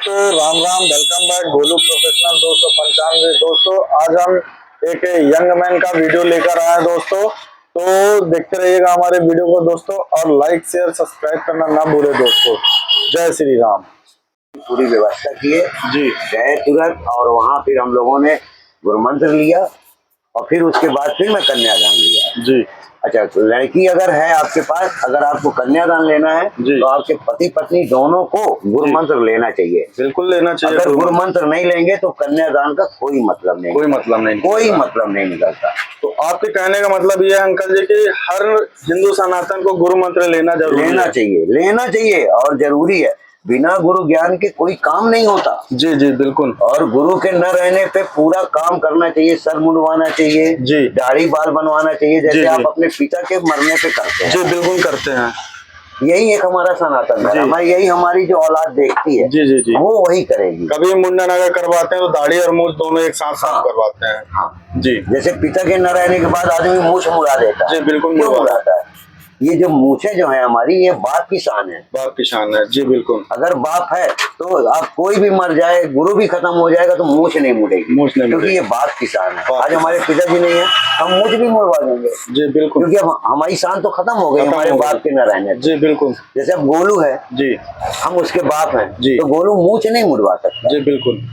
Ram Ram, welcome back Golu professional 295। दोस्तों आज हम एक यंग मैन का वीडियो लेकर आए हैं दोस्तों। तो देखते रहिएगा हमारे वीडियो को दोस्तों, और लाइक शेयर सब्सक्राइब करना ना भूले दोस्तों। जय श्री राम। पूरी व्यवस्था की है जी, गए तुरंत, और वहाँ फिर हम लोगों ने गुरु मंत्र लिया और फिर उसके बाद फिर मैं कन्यादान लिया। जी, अच्छा, तो लड़की अगर है आपके पास, अगर आपको कन्यादान लेना है जी, तो आपके पति पत्नी दोनों को गुरु जी। मंत्र लेना चाहिए। बिल्कुल लेना चाहिए। अगर गुरु मंत्र नहीं लेंगे तो कन्यादान का कोई मतलब नहीं, कोई मतलब नहीं, कोई मतलब नहीं निकलता। तो आपके कहने का मतलब ये है अंकल जी कि हर हिंदू सनातन को गुरु मंत्र लेना जरूरी है। लेना चाहिए और जरूरी है। बिना गुरु ज्ञान के कोई काम नहीं होता। जी जी बिल्कुल। और गुरु के न रहने पे पूरा काम करना चाहिए, सर मुंडवाना चाहिए, जी, दाढ़ी बाल बनवाना चाहिए, जैसे जी, आप जी। अपने पिता के मरने पे करते हैं। जी बिल्कुल करते हैं। यही एक हमारा सनातन जी। धर्म है, यही हमारी जो औलाद देखती है जी जी जी। वो वही करेगी। कभी मुंडन अगर करवाते हैं तो दाढ़ी और मूछ दोनों एक साथ साफ करवाते हैं। हाँ, जी जैसे पिता के न रहने के बाद आदमी मूछ मुड़ा देता है। जी बिल्कुल क्यों मुड़वा मुड़ाता है? ये जो मूछें जो है हमारी, ये बाप की शान है। बाप की शान है। जी बिल्कुल। अगर बाप है तो आप कोई भी मर जाए, गुरु भी खत्म हो जाएगा तो मूछ नहीं मुड़ेगी, मूछ नहीं क्योंकि मुड़ेगी। ये बाप की शान है। बाप आज की हमारे पिताजी नहीं है, हम मूछ भी मुड़वा देंगे, जी बिल्कुल, क्योंकि अब हमारी शान तो खत्म हो गई हमारे बाप के न रहने से। जी बिल्कुल। जैसे अब गोलू है, जी हम उसके बाप हैं, जी। तो गोलू मूछ नहीं मुड़वा सकता, जी बिल्कुल।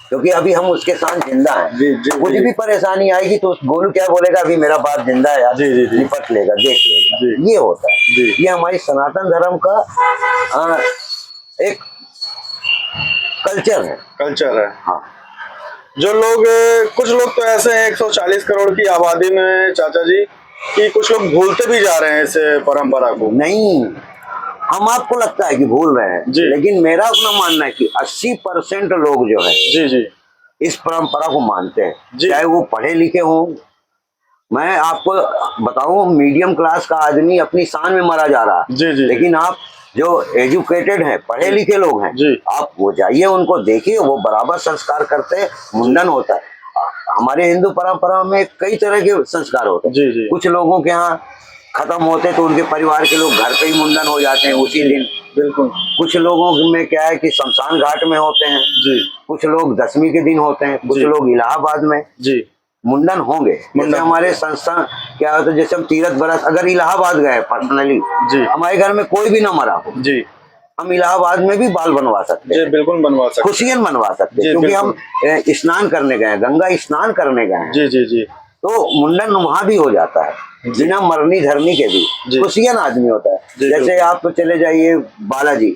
क्योंकि अभी हम उसके साथ जिंदा हैं। जी जी कुछ जी भी परेशानी आएगी तो गोलू क्या बोलेगा, अभी मेरा बाप जिंदा है यार, जी जी जी। निपट लेगा, देख लेगा। जी। ये होता है। जी। ये हमारी सनातन धर्म का एक कल्चर है। कल्चर है। हाँ, जो लोग, कुछ लोग तो ऐसे हैं 140 करोड़ की आबादी में चाचा जी, कि कुछ लोग भूलते भी जा रहे हैं इस परंपरा को। नहीं, हम आपको लगता है कि भूल रहे हैं, जी। लेकिन मेरा अपना मानना है कि 80% लोग जो है जी जी इस परंपरा को मानते हैं, जी। चाहे वो पढ़े लिखे हों। मैं आपको बताऊं, मीडियम क्लास का आदमी अपनी शान में मारा जा रहा है। जी जी। लेकिन आप जो एजुकेटेड हैं, पढ़े लिखे लोग हैं, जी। आप वो जाइए, उनको देखिए, वो बराबर संस्कार करते हैं। मुंडन होता है हमारे हिंदू परंपरा में, कई तरह के संस्कार होते हैं। जी जी कुछ लोगों के यहाँ खत्म होते तो उनके परिवार के लोग घर पे ही मुंडन हो जाते हैं उसी दिन। बिल्कुल। कुछ लोगों में क्या है कि शमशान घाट में होते हैं, जी कुछ लोग 10वीं के दिन होते हैं, कुछ जी। लोग इलाहाबाद में जी मुंडन होंगे। जैसे हमारे संस्था क्या होता है, जैसे हम तीरथ बरस अगर इलाहाबाद गए पर्सनली, जी। हमारे घर में कोई भी ना मरा हो, जी हम इलाहाबाद में भी बाल बनवा सकते जी हैं, बिल्कुल बनवा सकते खुशियां बनवा सकते हैं, जी, क्योंकि हम स्नान करने गए, गंगा स्नान करने गए हैं, जी जी जी तो मुंडन वहां भी हो जाता है बिना मरनी धरनी के भी। जी। खुशियां आदमी होता है। जी, जैसे आप तो चले जाइए बालाजी,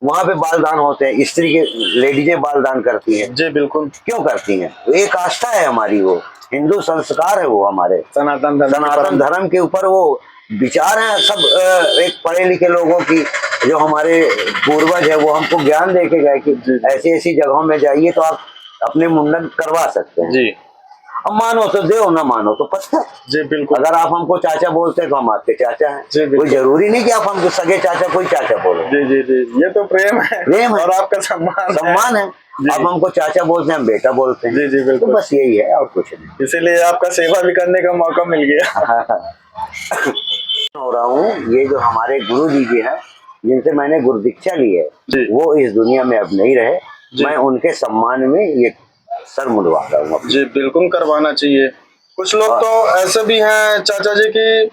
वहां पे बाल दान होते हैं, स्त्री के लेडीजें बाल दान करती हैं। जी बिल्कुल। क्यों करती हैं? एक आस्था है हमारी, वो हिंदू संस्कार है, वो हमारे सनातन सनातन धर्म के ऊपर वो विचार है सब। एक पढ़े लिखे लोगों की, जो हमारे पूर्वज है, वो हमको ज्ञान दे के गए कि जी। ऐसी ऐसी जगहों में जाइए तो आप अपने मुंडन करवा सकते हैं। जी अब मानो तो दो, ना मानो तो पत्थर। जी बिल्कुल। अगर आप हमको चाचा बोलते हैं तो हम आपके चाचा हैं। जी, बिल्कुल। कोई जरूरी नहीं कि आप हमको सगे चाचा, कोई चाचा बोलो। जी जी जी, ये तो प्रेम है। प्रेम है और आपका सम्मान है। जी। आप हमको चाचा बोलते हैं, हम बेटा बोलते हैं। जी जी बिल्कुल। तो बस यही है और कुछ नहीं। इसीलिए आपका सेवा भी करने का मौका मिल गया। हो रहा हूँ, ये जो हमारे गुरु जी हैं, जिनसे मैंने गुरु दीक्षा ली है, जी। वो इस दुनिया में अब नहीं रहे। जी। मैं उनके सम्मान में ये सर मुंडवा रहा हूँ। जी बिल्कुल करवाना चाहिए। कुछ लोग तो ऐसे भी हैं चाचा जी की,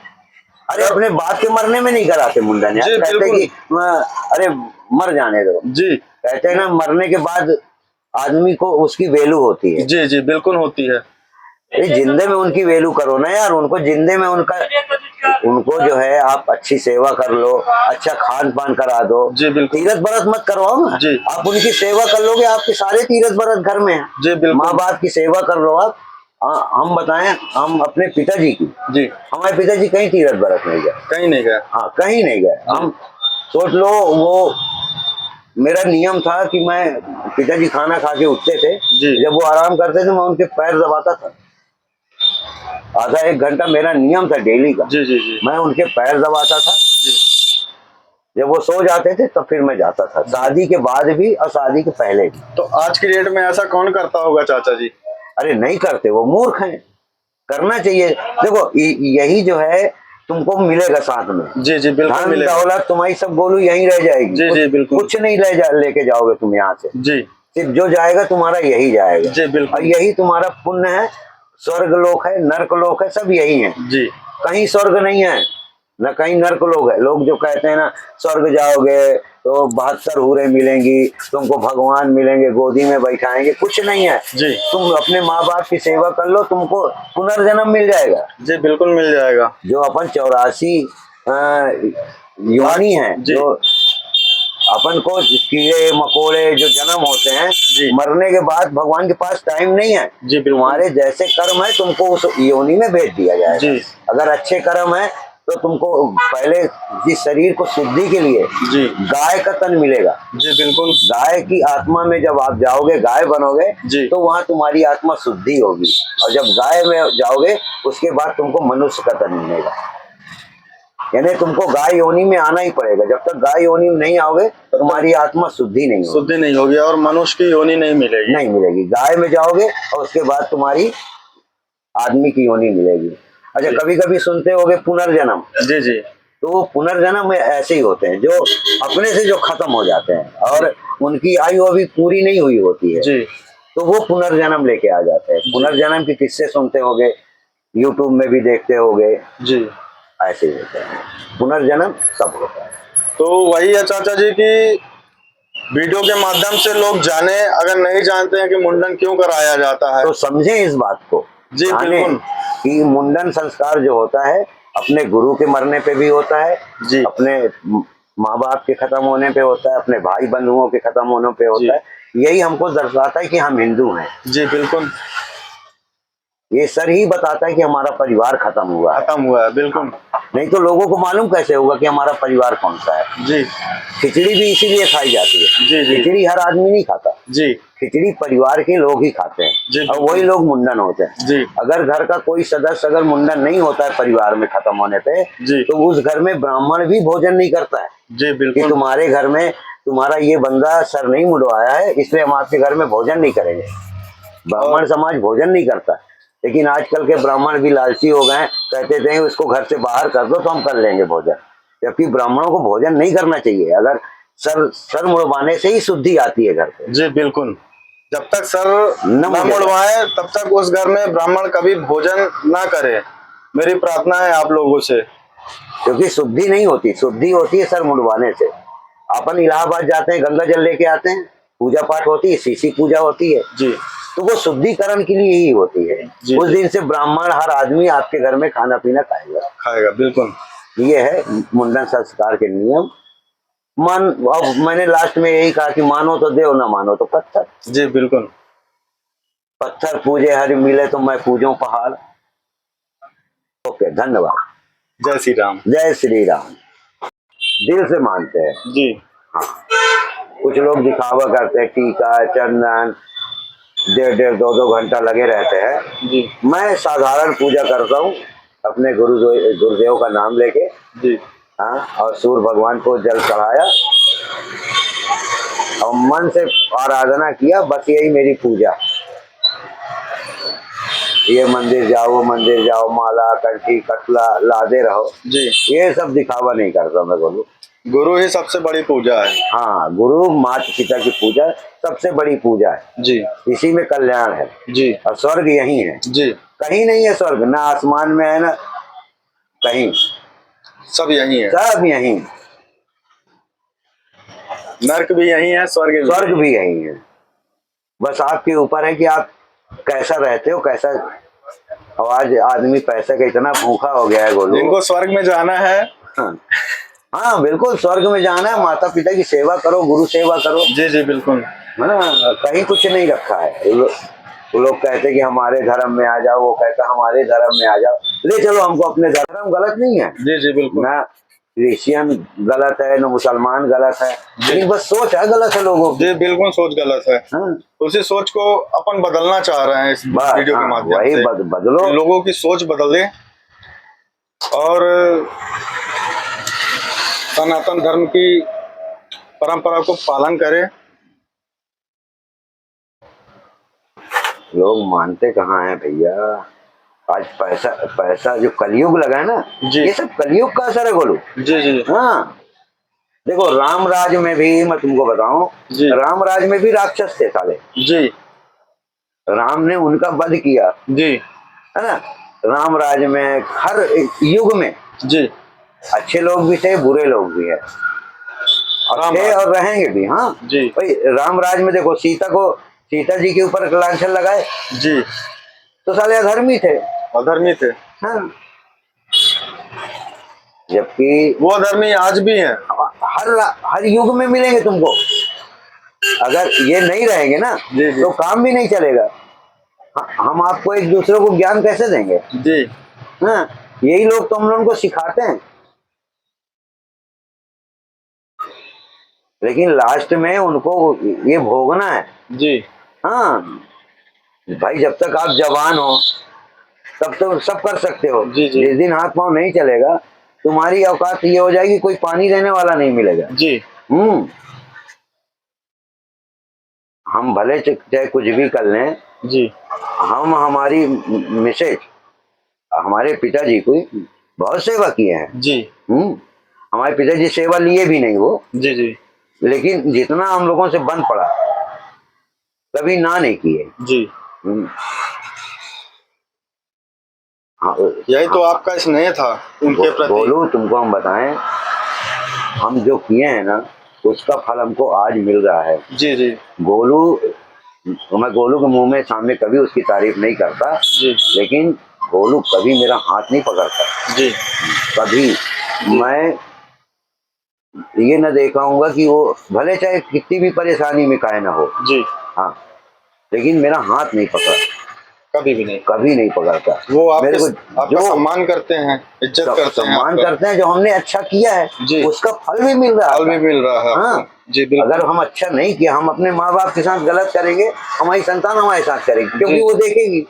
अरे अपने बाप के मरने में नहीं कराते मुंडन यार। जी, कहते बिल्कुल। कि अरे मर जाने दो। जी कहते हैं ना, मरने के बाद आदमी को उसकी वैल्यू होती है। जी जी बिल्कुल होती है। जिंदे में उनकी वैल्यू करो ना यार, उनको जिंदे में उनको जो है आप अच्छी सेवा कर लो, अच्छा खान पान करा दो। जी बिल्कुल। तीरथ बरत मत करवाओ ना जी। आप, उनकी सेवा कर लोगे, आपके सारे तीरथ बरत घर में है। जी बिल्कुल। माँ बाप की सेवा कर लो आप। हम बताएं, हम अपने पिताजी की, जी हमारे पिताजी कहीं तीरथ बरत नहीं गए, कहीं नहीं गया। हाँ कहीं नहीं गए। हम सोच लो, वो मेरा नियम था कि मैं, पिताजी खाना खा के उठते थे, जब वो आराम करते थे मैं उनके पैर दबाता था। आधा एक घंटा मेरा नियम था डेली का। जी जी जी। मैं उनके पैर दबाता था। जब वो सो जाते थे तब फिर मैं जाता था, शादी के बाद भी और शादी के पहले भी। तो आज की डेट में ऐसा कौन करता होगा चाचा जी? अरे नहीं करते, वो मूर्ख हैं। करना चाहिए। देखो यही जो है तुमको मिलेगा साथ में। जी जी बिल्कुल धन मिलेगा। दौलत तुम्हारी सब गोलू यहीं रह जाएगी। जी जी बिल्कुल। कुछ नहीं लेके जाओगे तुम यहाँ से। जी सिर्फ जो जाएगा तुम्हारा यही जाएगा। जी बिल्कुल। और यही तुम्हारा पुण्य है। स्वर्ग लोक है, नर्क लोक है, सब यही है। जी कहीं स्वर्ग नहीं है, न कहीं नर्क लोक है। लोग जो कहते हैं ना स्वर्ग जाओगे तो 72 हूरें मिलेंगी, तुमको भगवान मिलेंगे, गोदी में बैठाएंगे, कुछ नहीं है। जी तुम अपने माँ बाप की सेवा कर लो, तुमको पुनर्जन्म मिल जाएगा। जी बिल्कुल मिल जाएगा। जो अपन 84 योनि है, जी जो अपन को कीड़े मकोड़े जो जन्म होते हैं, जी मरने के बाद भगवान के पास टाइम नहीं है। जी बिल्कुल। तुम्हारे जैसे कर्म है तुमको उस योनि में भेज दिया जाएगा। जी अगर अच्छे कर्म है तो तुमको पहले जिस शरीर को शुद्धि के लिए जी गाय का तन मिलेगा। जी बिल्कुल। गाय की आत्मा में जब आप जाओगे, गाय बनोगे, जी तो वहां तुम्हारी आत्मा शुद्धि होगी। और जब गाय में जाओगे उसके बाद तुमको मनुष्य का तन मिलेगा। यानी तुमको गाय योनि में आना ही पड़ेगा। जब तक गाय योनि में नहीं आओगे तुम्हारी आत्मा शुद्धि नहीं होगी। शुद्धि नहीं होगी और मनुष्य की योनि नहीं मिलेगी। नहीं मिलेगी। गाय में जाओगे और उसके बाद तुम्हारी आदमी की योनि मिलेगी। अच्छा, कभी कभी सुनते होगे पुनर्जन्म। जी जी। तो वो पुनर्जन्म में ऐसे ही होते हैं जो अपने से जो खत्म हो जाते हैं और उनकी आयु अभी पूरी नहीं हुई होती है, जी तो वो पुनर्जन्म लेके आ जाते हैं। पुनर्जन्म के किस्से सुनते होगे, यूट्यूब में भी देखते होगे। जी ऐसे ही होता है पुनर्जन्म, सब होता है। तो वही है चाचा जी की वीडियो के माध्यम से लोग जाने, अगर नहीं जानते हैं कि मुंडन क्यों कराया जाता है तो समझे इस बात को। जी जाने बिल्कुल। कि मुंडन संस्कार जो होता है अपने गुरु के मरने पे भी होता है, जी अपने माँ बाप के खत्म होने पे होता है, अपने भाई बंधुओं के खत्म होने पे जी होता है। यही हमको दर्शाता है कि हम हिंदू हैं। जी बिल्कुल। ये सर ही बताता है कि हमारा परिवार खत्म हुआ है। खत्म हुआ है बिल्कुल। नहीं तो लोगों को मालूम कैसे होगा कि हमारा परिवार कौन सा है। जी खिचड़ी भी इसीलिए खाई जाती है। जी जी खिचड़ी हर आदमी नहीं खाता। जी खिचड़ी परिवार के लोग ही खाते जी हैं और वही लोग मुंडन होते हैं। जी अगर घर का कोई सदस्य अगर मुंडन नहीं होता है परिवार में खत्म होने पे, जी तो उस घर में ब्राह्मण भी भोजन नहीं करता है जी कि बिल्कुल। तुम्हारे घर में तुम्हारा ये बंदा सर नहीं मुंडवाया है इसलिए हम आपके घर में भोजन नहीं करेंगे। ब्राह्मण समाज भोजन नहीं करता। लेकिन आजकल के ब्राह्मण भी लालची हो गए, कहते थे उसको घर से बाहर कर दो तो हम कर लेंगे भोजन। जबकि ब्राह्मणों को भोजन नहीं करना चाहिए। अगर सर मुड़वाने से ही शुद्धि आती है घर पे। जी बिल्कुल। जब तक सर न न मुड़वाए तब तक उस घर में ब्राह्मण कभी भोजन ना करे। मेरी प्रार्थना है आप लोगों से। क्योंकि शुद्धि नहीं होती, शुद्धि होती है सर मुड़वाने से। अपन इलाहाबाद जाते हैं, गंगा जल लेके आते हैं, पूजा पाठ होती है, सीसी पूजा होती है, जी तो वो शुद्धिकरण के लिए ही होती है। जी उस दिन से ब्राह्मण हर आदमी आपके घर में खाना पीना खाएगा। खाएगा बिल्कुल। ये है मुंडन संस्कार के नियम। मान, अब मैंने लास्ट में यही कहा कि मानो तो देव, ना मानो तो पत्थर। जी बिल्कुल। पत्थर पूजे हरि मिले तो मैं पूजूं पहाड़। ओके, धन्यवाद। जय श्री राम। जय श्री राम। दिल से मानते हैं। जी कुछ लोग दिखावा करते हैं, टीका चंदन 1.5 2 घंटा लगे रहते हैं। जी मैं साधारण पूजा करता हूँ अपने गुरुदेव का नाम लेके। जी हाँ, और सूर्य भगवान को जल चढ़ाया और मन से आराधना किया, बस यही मेरी पूजा। ये मंदिर जाओ, वो मंदिर जाओ, माला कंठी कटला लादे रहो, जी। ये सब दिखावा नहीं करता मैं बोलूँ। गुरु ही सबसे बड़ी पूजा है। हाँ, गुरु माता पिता की पूजा सबसे बड़ी पूजा है। जी इसी में कल्याण है। जी और स्वर्ग यही है, जी। कहीं नहीं है स्वर्ग, ना आसमान में है ना कहीं, सब यही है। सब यही। नर्क भी यही है, स्वर्ग भी यही है। बस आपके ऊपर है कि आप कैसा रहते हो, कैसा। और आज आदमी पैसे का इतना भूखा हो गया है गोलू। जिनको स्वर्ग में जाना है। हाँ, हाँ बिल्कुल, स्वर्ग में जाना है, माता पिता की सेवा करो, गुरु सेवा करो। जी जी बिल्कुल। है ना, कहीं कुछ नहीं रखा है। वो लोग कहते कि हमारे धर्म में आ जाओ, वो कहता हमारे धर्म में आ जाओ। ले चलो हमको अपने धर्म। गलत नहीं है जी जी बिल्कुल। ना, क्रिश्चियन गलत है ना, मुसलमान गलत है, लेकिन बस सोच है गलत है लोगों की। जी बिल्कुल, सोच गलत है। हाँ, उसी सोच को अपन बदलना चाह रहे हैं इस बस, वीडियो के हाँ, माध्यम वही से। बदलो। लोगों की सोच बदले और सनातन धर्म की परंपरा को पालन करें। लोग मानते कहाँ हैं भैया। आज पैसा पैसा जो कलयुग लगा है ना, जी। ये सब कलयुग का असर है गोलू। जी जी हाँ, देखो राम राज में भी मैं तुमको बताऊं, जी। राम राज में भी राक्षस थे साले। जी राम ने उनका वध किया, जी है ना। राम राज में हर युग में जी। अच्छे लोग भी थे, बुरे लोग भी है, राम अच्छे राज। और रहेंगे भी। हाँ जी भाई, राम राज में देखो सीता जी के ऊपर लांछन लगाए जी। तो साले अधर्मी थे। अधर्मी थे। हाँ, जबकि वो अधर्मी आज भी हैं। हर युग में मिलेंगे तुमको। अगर ये नहीं रहेंगे ना जी जी तो काम भी नहीं चलेगा। हम आपको एक दूसरे को ज्ञान कैसे देंगे? जी। हाँ, यही लोग तो हम लोगों को सिखाते हैं, लेकिन लास्ट में उनको ये भोगना है। जी हाँ भाई, जब तक आप जवान हो तब तो सब कर सकते हो। जी जी जिस दिन हाथ पांव नहीं चलेगा, तुम्हारी औकात ये हो जाएगी, कोई पानी देने वाला नहीं मिलेगा। जी हम्म, हम भले चाहे कुछ भी कर लें, जी हम हमारी मिसेज, हमारे पिताजी को बहुत सेवा किए हैं। जी हमारे पिताजी सेवा लिए भी नहीं वो, जी जी लेकिन जितना हम लोगों से बन पड़ा कभी ना नहीं किए। जी। हम्म, हाँ, यही तो आपका स्नेह था उनके प्रति। बोलू तुमको हम बताएं, हम जो किए हैं ना उसका फल हमको आज मिल रहा है। जी जी गोलू, मैं गोलू के मुंह में सामने कभी उसकी तारीफ नहीं करता, जी लेकिन गोलू कभी मेरा हाथ नहीं पकड़ता। जी कभी मैं ये न देखाऊंगा कि वो भले चाहे कितनी भी परेशानी में काहे ना हो। जी। हाँ, लेकिन मेरा हाथ नहीं पकड़ा, कभी भी नहीं। कभी नहीं पकड़ता। वो मेरे को आपका जो सम्मान करते हैं, इज्जत करते हैं, सम्मान करते हैं, जो हमने अच्छा किया है जी, उसका फल भी मिल रहा है। फल भी मिल रहा है। हाँ जी बिल्कुल। अगर हम अच्छा नहीं किया, हम अपने माँ बाप के साथ गलत करेंगे, हमारी संतान हमारे साथ करेगी, क्योंकि वो देखेगी,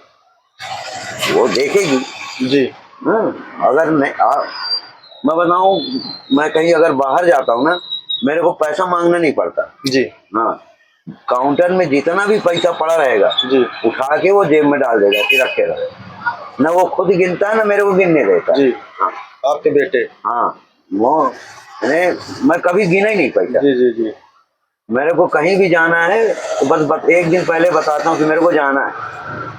वो देखेगी। जी हाँ, अगर नहीं मैं बताऊं, मैं कहीं अगर बाहर जाता हूँ ना, मेरे को पैसा मांगना नहीं पड़ता। जी हाँ, काउंटर में जितना भी पैसा पड़ा रहेगा जी उठा के वो जेब में डाल देगा कि रखेगा, ना वो खुद गिनता है ना मेरे को गिनने देता। जी। हाँ, आपके बेटे। हाँ, वो मैं कभी गिना ही नहीं पैसा। जी जी जी। मेरे को कहीं भी जाना है तो बस एक दिन पहले बताता हूँ कि मेरे को जाना है।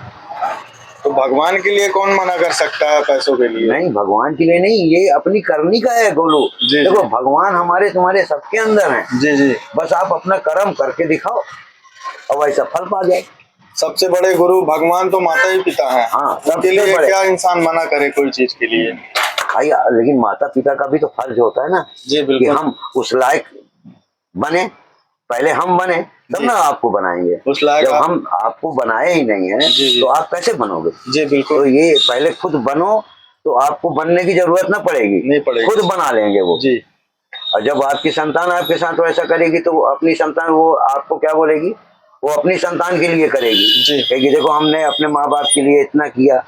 तो भगवान के लिए कौन मना कर सकता है पैसों के लिए? नहीं, भगवान के लिए नहीं, ये अपनी करनी का है गोलू। जी, देखो जी। भगवान हमारे तुम्हारे सबके अंदर है। जी जी। बस आप अपना कर्म करके दिखाओ और वैसा फल पा जाए। सबसे बड़े गुरु भगवान तो माता ही पिता है। हाँ, उनके लिए क्या इंसान मना करे कोई चीज के लिए? भाई लेकिन माता पिता का भी तो फर्ज होता है ना। जी कि बिल्कुल। हम उस लायक बने, पहले हम बने तब ना आपको बनाएंगे। उस लायक जब हम आपको बनाए ही नहीं है तो आप कैसे बनोगे? जी बिल्कुल। तो ये पहले खुद बनो तो आपको बनने की जरूरत ना पड़ेगी, नहीं पड़ेगी, खुद बना लेंगे वो। जी। और जब आपकी संतान आपके साथ वैसा करेगी तो अपनी संतान वो आपको क्या बोलेगी? वो अपनी संतान के लिए करेगी जी। कहेगी देखो हमने अपने माँ बाप के लिए इतना किया,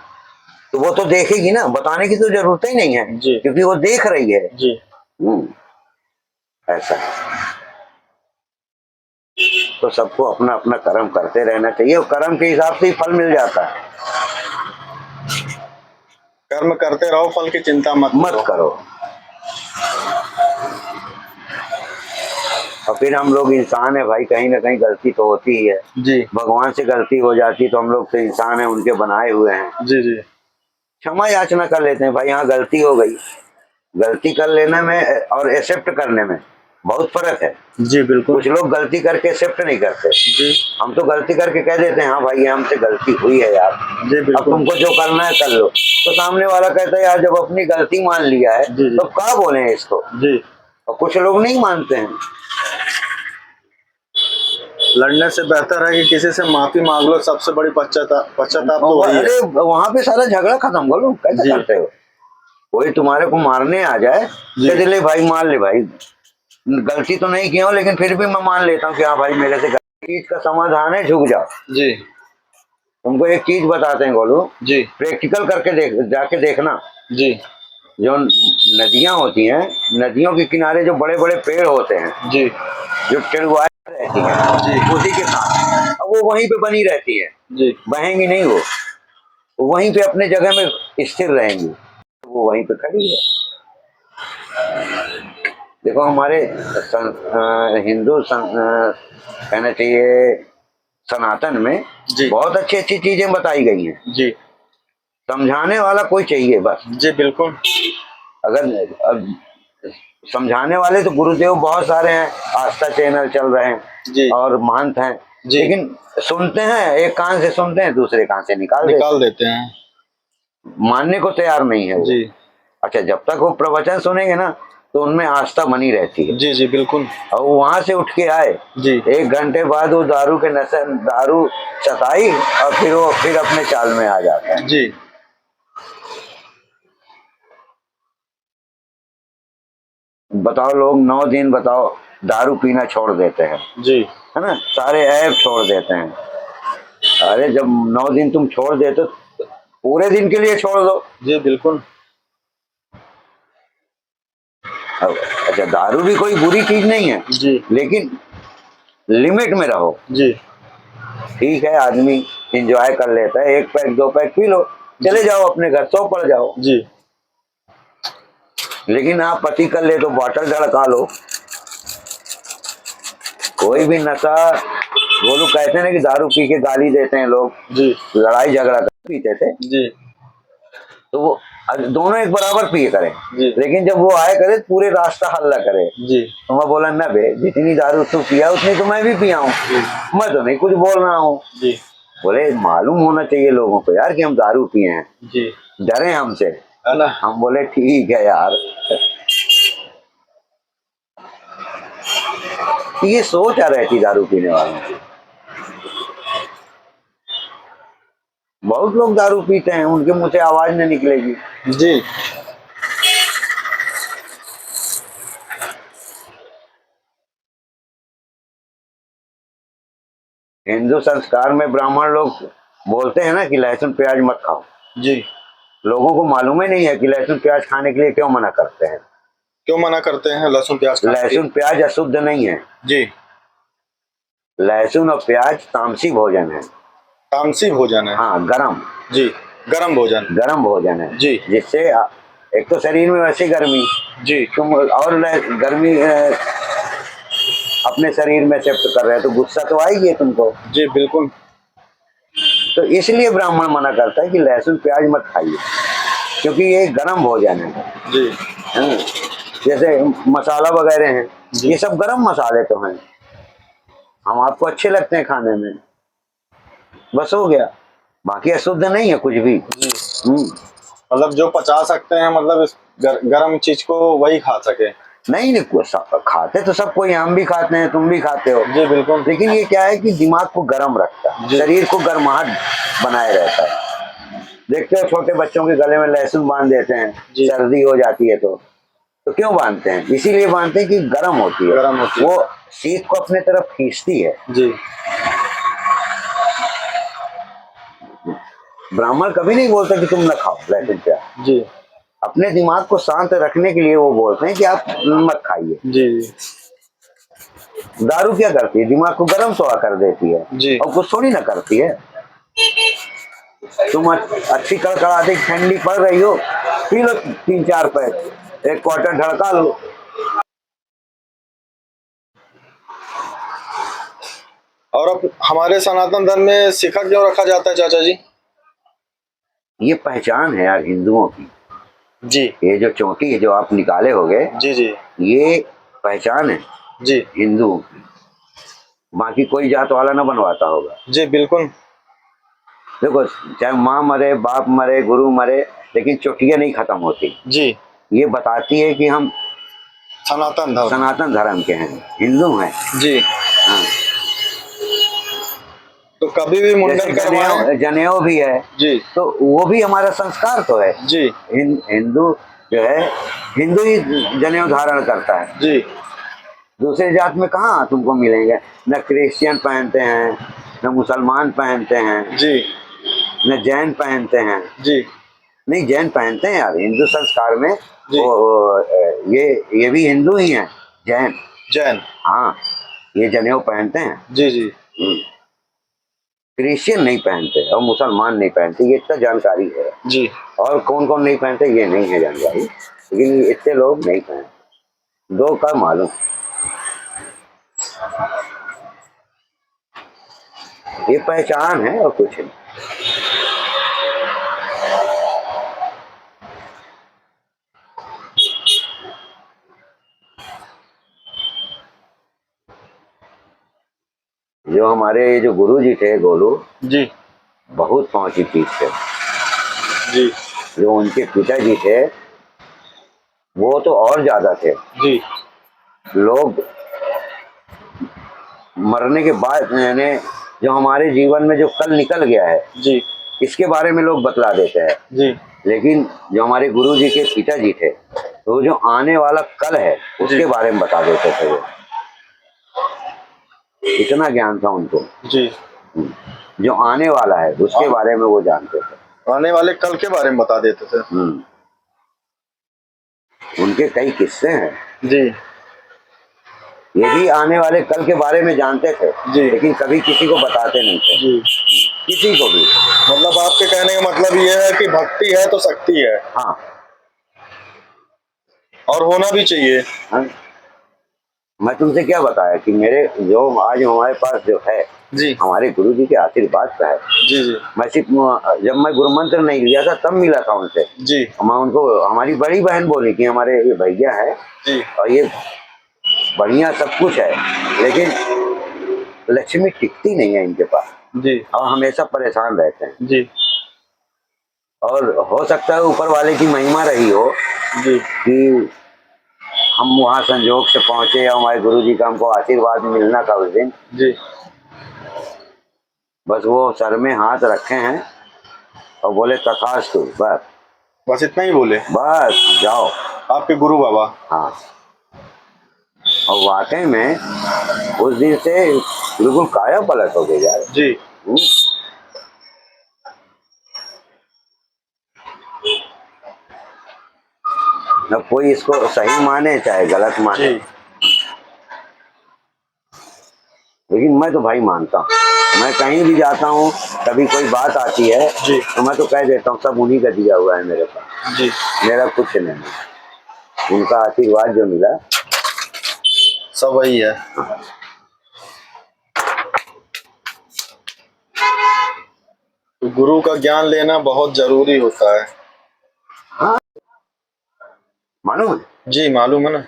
तो वो तो देखेगी ना, बताने की तो जरूरत ही नहीं है जी। क्योंकि वो देख रही है। जी ऐसा तो सबको अपना अपना कर्म करते रहना चाहिए और कर्म के हिसाब से ही फल मिल जाता है। कर्म करते रहो, फल की चिंता मत करो। और फिर हम लोग इंसान है भाई, कहीं ना कहीं गलती तो होती ही है। जी। भगवान से गलती हो जाती तो हम लोग तो इंसान है, उनके बनाए हुए हैं। जी जी। क्षमा याचना कर लेते हैं भाई, यहाँ गलती हो गई। गलती कर लेने में और एक्सेप्ट करने में बहुत फर्क है। जी बिल्कुल। कुछ लोग गलती करके एक्सेप्ट नहीं करते। जी। हम तो गलती करके कह देते हैं हाँ भाई ये हमसे गलती हुई है यार, जी बिल्कुल। अब तुमको जो करना है कर लो। तो सामने वाला कहता है यार जब अपनी गलती मान लिया है जी, जी। तो क्या बोले इसको। जी। और कुछ लोग नहीं मानते हैं। लड़ने से बेहतर है कि किसी से माफी मांग लो, सबसे बड़ी पश्चाताप तो वही है। अरे वहां पे सारा झगड़ा खत्म कर लो, कैसे करते हो? कोई तुम्हारे को मारने आ जाए तो ले भाई मार ले भाई, गलती तो नहीं किया हूं लेकिन फिर भी मैं मान लेता हूँ कि हाँ भाई मेरे से चीज का समाधान है, झुक जाओ। जी। तुमको एक चीज बताते हैं गोलू, जी। प्रैक्टिकल करके जाके देखना। जी। जो नदियां होती हैं, नदियों के किनारे जो बड़े बड़े पेड़ होते हैं, जी। जो टिड़वाए रहती है जी। उसी के साथ, अब वो वहीं पे बनी रहती है, जी। बहेंगी नहीं वो। वहीं पे अपने जगह में स्थिर रहेंगी, वो वहीं पे खड़ी है। देखो हमारे हिंदू कहना चाहिए सनातन में जी बहुत अच्छी अच्छी चीजें बताई गई हैं। जी समझाने वाला कोई चाहिए बस। जी बिल्कुल। अगर अब समझाने वाले तो गुरुदेव बहुत सारे हैं, आस्था चैनल चल रहे हैं जी और महंत हैं, जी लेकिन सुनते हैं, एक कान से सुनते हैं, दूसरे कान से निकाल निकाल देते हैं। देते, मानने को तैयार नहीं है वो। जी अच्छा, जब तक वो प्रवचन सुनेंगे ना तो उनमें आस्था बनी रहती है। जी जी बिल्कुल। और वो वहां से उठ के आए, जी 1 घंटे बाद वो दारू के नशे, दारू चताई और फिर अपने चाल में आ जाता है। जी बताओ, लोग 9 दिन बताओ दारू पीना छोड़ देते हैं, जी है ना, सारे ऐप छोड़ देते हैं। अरे जब 9 दिन तुम छोड़ देते तो पूरे दिन के लिए छोड़ दो। जी बिल्कुल। अब अच्छा, दारू भी कोई बुरी चीज नहीं है, जी लेकिन लिमिट में रहो। जी ठीक है, आदमी एंजॉय कर लेता है, 1 पैक 2 पैक पी लो, चले जाओ अपने घर, सो पड़ जाओ। जी लेकिन आप पति कर ले तो बॉटल धड़का लो। कोई भी नशा, वो लोग कहते हैं ना कि दारू पी के गाली देते हैं लोग, जी लड़ाई झगड़ा कर पीते थे, जी तो वो दोनों एक बराबर पिए करें, जी लेकिन जब वो आए करे पूरे रास्ता हल्ला करे। जी तो मैं बोला, न बे, जितनी दारू तू पिया उतनी तो मैं भी पिया हूँ, मैं तो नहीं कुछ बोल रहा हूँ। जी बोले मालूम होना चाहिए लोगों को यार कि हम दारू पिए हैं, जी डरे हमसे। है ना। हम बोले ठीक है यार। ये सोच आ रही थी दारू पीने वालों की। बहुत लोग दारू पीते हैं, उनके मुंह से आवाज नहीं निकलेगी। जी हिंदू संस्कार में ब्राह्मण लोग बोलते हैं ना कि लहसुन प्याज मत खाओ। जी लोगों को मालूम ही नहीं है कि लहसुन प्याज खाने के लिए क्यों मना करते हैं। क्यों मना करते हैं लहसुन प्याज खाने के? लहसुन प्याज अशुद्ध नहीं है। जी लहसुन और प्याज तामसी भोजन है। तामसी भोजन है। हाँ, गरम। जी गरम भोजन। गरम भोजन है, जी जिससे एक तो शरीर में वैसे गर्मी, जी तुम और गर्मी अपने शरीर में शिफ्ट कर रहे हो तो गुस्सा तो आएगी तुमको। जी बिल्कुल। तो इसलिए ब्राह्मण मना करता है कि लहसुन प्याज मत खाइए, क्योंकि ये गरम भोजन है। जी जैसे मसाला वगैरह हैं, जी। ये सब गरम मसाले तो हैं, हम आपको अच्छे लगते हैं खाने में, बस हो गया, बाकी अशुद्ध नहीं है कुछ भी। जी मतलब जो पचा सकते हैं, मतलब इस गरम चीज को वही खा सके। नहीं नहीं, खाते तो सब कोई, हम भी खाते हैं, तुम भी खाते हो। जी बिल्कुल। लेकिन ये क्या है कि दिमाग को गर्म रखता है, शरीर को गर्माहट बनाए रहता है। देखते हो छोटे बच्चों के गले में लहसुन बांध देते हैं, सर्दी हो जाती है तो क्यों बांधते हैं? इसीलिए बांधते हैं कि गर्म होती है, गर्म होती है, वो शीत को अपने तरफ खींचती है। जी ब्राह्मण कभी नहीं बोलते कि तुम न खाओ लहसुन प्याज। जी अपने दिमाग को शांत रखने के लिए वो बोलते हैं कि आप मत खाइए। जी दारू क्या करती है? दिमाग को गर्म थोड़ा कर देती है, जी और कुछ थोड़ी ना करती है। तुम अच्छी कड़कड़ाती ठंडी पड़ रही हो, पी लो 3-4 पैक, 1 क्वार्टर ढड़का लो। और अब हमारे सनातन धर्म में शिखा क्यों रखा जाता है चाचा जी? ये पहचान है यार हिंदुओं की। जी ये जो चोटी है जो आप निकाले होगे, जी जी ये पहचान है जी हिंदुओं की, बाकी कोई जात वाला ना बनवाता होगा। जी बिल्कुल। देखो, चाहे माँ मरे, बाप मरे, गुरु मरे, लेकिन चोटियां नहीं खत्म होती। जी ये बताती है कि हम सनातन धर्म के हैं, हिंदू हैं। जी हाँ। तो कभी भी मुंडन करवाएं। जनेऊ भी है, जी तो वो भी हमारा संस्कार तो है। जी हिंदू जो है, हिंदू ही जनेऊ धारण करता है। जी दूसरे जात में कहाँ तुमको मिलेंगे? न क्रिश्चियन पहनते हैं, न मुसलमान पहनते हैं, जी न जैन पहनते हैं। जी नहीं, जैन पहनते हैं यार, हिंदू संस्कार में जी। ये भी हिंदू ही हैं, जैन। जैन। हाँ, ये जनेऊ पहनते हैं। जी जी क्रिश्चियन नहीं पहनते और मुसलमान नहीं पहनते, ये इतना जानकारी है। जी और कौन कौन नहीं पहनते ये नहीं है जानकारी, लेकिन इतने लोग नहीं पहनते, दो का मालूम। ये पहचान है और कुछ नहीं। जो हमारे जो गुरु जी थे गोलू, जी बहुत पहुंची चीज थे। जी जो उनके पिताजी थे वो तो और ज्यादा थे। जी लोग मरने के बाद यानी जो हमारे जीवन में जो कल निकल गया है जी इसके बारे में लोग बतला देते हैं, जी लेकिन जो हमारे गुरु जी के पिताजी थे तो जो आने वाला कल है उसके बारे में बता देते थे वो। इतना ज्ञान था उनको। जी। जो आने वाला है उसके बारे में वो जानते थे, आने वाले कल के बारे में बता देते थे। उनके कई किस्से हैं। जी ये भी आने वाले कल के बारे में जानते थे जी। लेकिन कभी किसी को बताते नहीं थे। जी किसी को भी। मतलब आपके कहने का मतलब ये है कि भक्ति है तो शक्ति है। हाँ। और होना भी चाहिए। हाँ? मैं तुमसे क्या बताया कि मेरे जो आज हमारे पास जो है जी हमारे गुरु जी के आशीर्वाद का है। जी जी मैं सिर्फ जब मैं गुरु मंत्र नहीं लिया था तब मिला था उनसे। जी मैं उनको हमारी बड़ी बहन बोली कि हमारे ये भैया है जी और ये बढ़िया सब कुछ है, लेकिन लक्ष्मी टिकती नहीं है इनके पास जी और हमेशा परेशान रहते हैं। जी और हो सकता है ऊपर वाले की महिमा रही हो जी कि हम वहाँ संजोग से पहुंचे या हमारे गुरु जी का हमको आशीर्वाद मिलना था उस दिन। जी। बस वो सर में हाथ रखे हैं और बोले तथास्तु, बस। बस इतना ही बोले? बस जाओ। आपके गुरु बाबा? हाँ। और वाकई में उस दिन से बिल्कुल काया पलट हो गई यार। जी न कोई इसको सही माने चाहे गलत माने, लेकिन मैं तो भाई मानता हूँ। मैं कहीं भी जाता हूँ कभी कोई बात आती है तो मैं तो कह देता हूँ सब उन्हीं का दिया हुआ है मेरे पास। जी। मेरा कुछ नहीं, उनका आशीर्वाद जो मिला सब वही है। तो गुरु का ज्ञान लेना बहुत जरूरी होता है। हाँ मालूम है? जी मालूम है ना।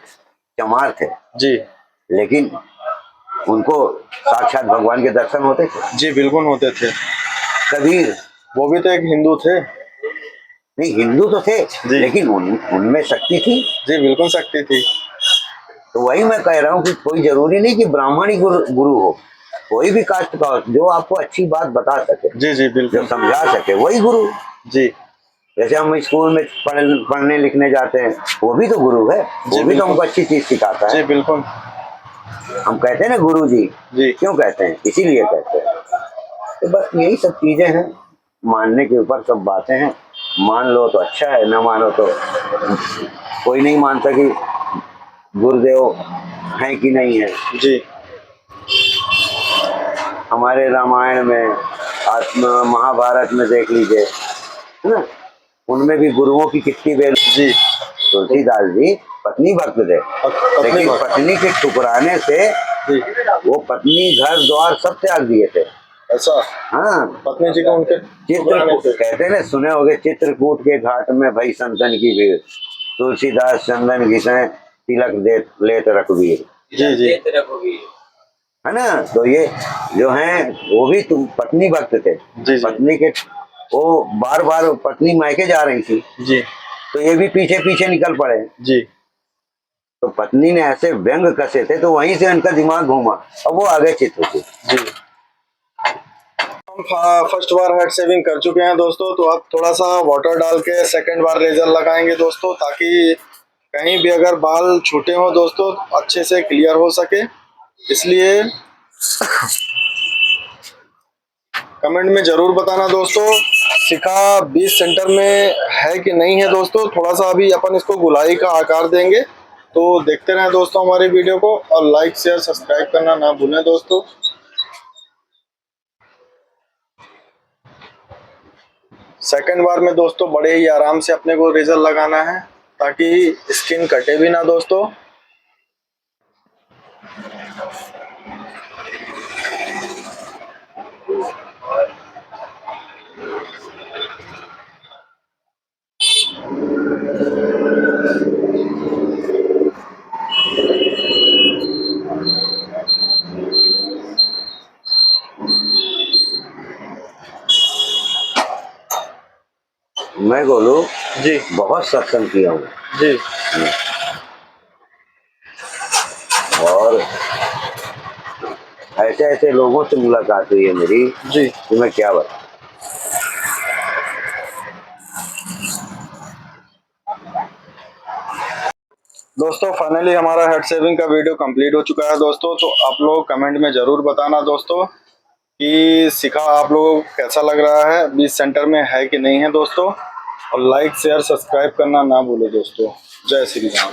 चमार थे जी, लेकिन उनको साक्षात भगवान के दर्शन होते थे। जी बिल्कुल होते थे। कबीर वो भी तो एक हिंदू थे। नहीं, हिंदू तो थे लेकिन उनमें शक्ति थी। जी बिल्कुल शक्ति थी। तो वही मैं कह रहा हूँ कि कोई जरूरी नहीं कि ब्राह्मण ही गुरु हो, कोई भी कास्ट का हो जो आपको अच्छी बात बता सके। जी जी बिल्कुल। जो समझा सके वही गुरु। जी जैसे हम स्कूल में पढ़ने लिखने जाते हैं वो भी तो गुरु है, वो भी तो हमको अच्छी चीज सिखाता है। जी बिल्कुल। हम कहते हैं ना गुरु जी, क्यों कहते हैं? इसीलिए कहते हैं। तो बस यही सब चीजें हैं, मानने के ऊपर सब बातें हैं। मान लो तो अच्छा है, ना मानो तो कोई नहीं मानता कि गुरुदेव है कि नहीं है। जी। हमारे रामायण में, आत्मा महाभारत में देख लीजिए ना, उनमें भी गुरुओं की कितनी बेल। जी। तुलसीदास जी पत्नी भक्त थे, लेकिन पत्नी के ठुकराने से वो पत्नी घर द्वार सब त्याग दिए थे। ऐसा? हाँ, पत्नी जी को उनके चित्रकूट कहते हैं ना, सुने होंगे, चित्रकूट के घाट में भई संतन की भीड़, तुलसीदास चंदन घिसे तिलक दे लेत रघुवीर। जी जी है ना। तो ये जो है वो भी तुम पत्नी भक्त थे। जी पत्नी के वो बार बार पत्नी मायके जा रही थी। जी। तो ये भी पीछे पीछे निकल पड़े। जी। तो पत्नी ने ऐसे व्यंग कसे थे तो वहीं से उनका दिमाग घूमा और वो आगे चित्रकूट। जी। हम फर्स्ट बार हेड सेविंग कर चुके हैं दोस्तों, तो अब थोड़ा सा वाटर डाल के सेकंड बार लेजर लगाएंगे दोस्तों, ताकि कहीं भी अगर बाल छूटे हो दोस्तों अच्छे से क्लियर हो सके। इसलिए कमेंट में जरूर बताना दोस्तों, शिखा 20 सेंटर में है कि नहीं है दोस्तों। थोड़ा सा अभी अपन इसको गुलाई का आकार देंगे, तो देखते रहें दोस्तों हमारी वीडियो को, और लाइक शेयर सब्सक्राइब करना ना भूलें दोस्तों। सेकंड बार में दोस्तों बड़े ही आराम से अपने को रेजर लगाना है ताकि स्किन कटे भी ना दोस्तों। मैं गोलू जी बहुत सत्संग किया हूँ जी। और ऐसे ऐसे लोगों से मुलाकात हुई है मेरी जी कि मैं क्या बताऊं। दोस्तों फाइनली हमारा हेड शेविंग का वीडियो कंप्लीट हो चुका है दोस्तों। तो आप लोग कमेंट में ज़रूर बताना दोस्तों कि सिखा आप लोगों को कैसा लग रहा है, बीच सेंटर में है कि नहीं है दोस्तों। और लाइक शेयर सब्सक्राइब करना ना भूलो दोस्तों। जय श्री राम।